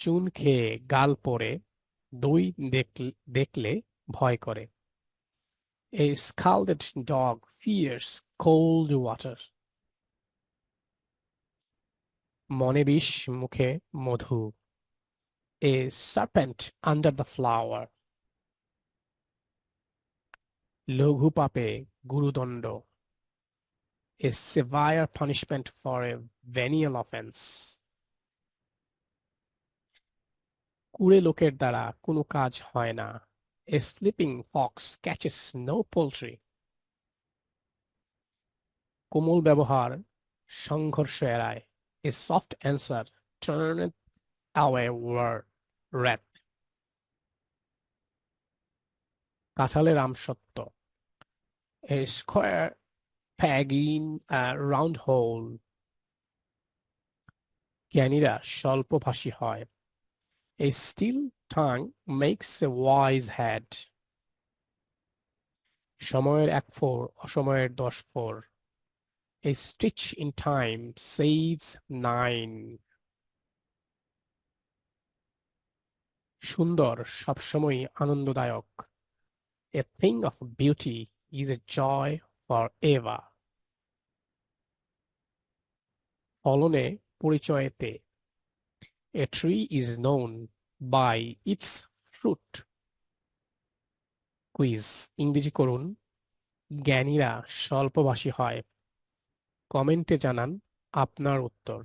চুন খেয়ে গাল পোড়ে, দই দেখলে ভয় করে। A scalded dog fears cold water. মনে বিষ মুখে মধু। A serpent under the flower. লঘু পাপে গুরুদণ্ড। A severe punishment for a venial offense. কুড়ে লোকের দ্বারা কোনো কাজ হয় না। A sleeping fox catches no poultry. কোমল ব্যবহার সংঘর্ষ এড়ায়। A soft answer turneth away wrath. কাঁঠালের আমসত্ত্ব। A square peg in a round hole. জ্ঞানীরা স্বল্পভাষী হয়। A still tongue makes a wise head. সময়ের এক ফোর অসময়ের 10 four. A stitch in time saves 9. সুন্দর সবসময়ই আনন্দদায়ক। A thing of beauty is a joy forever. ফলনে পরিচয়েতে। A tree is known by its fruit. Quiz ইংরেজি করুন। জ্ঞানীরা স্বল্পভাষী হয়। কমেন্টে জানান আপনার উত্তর।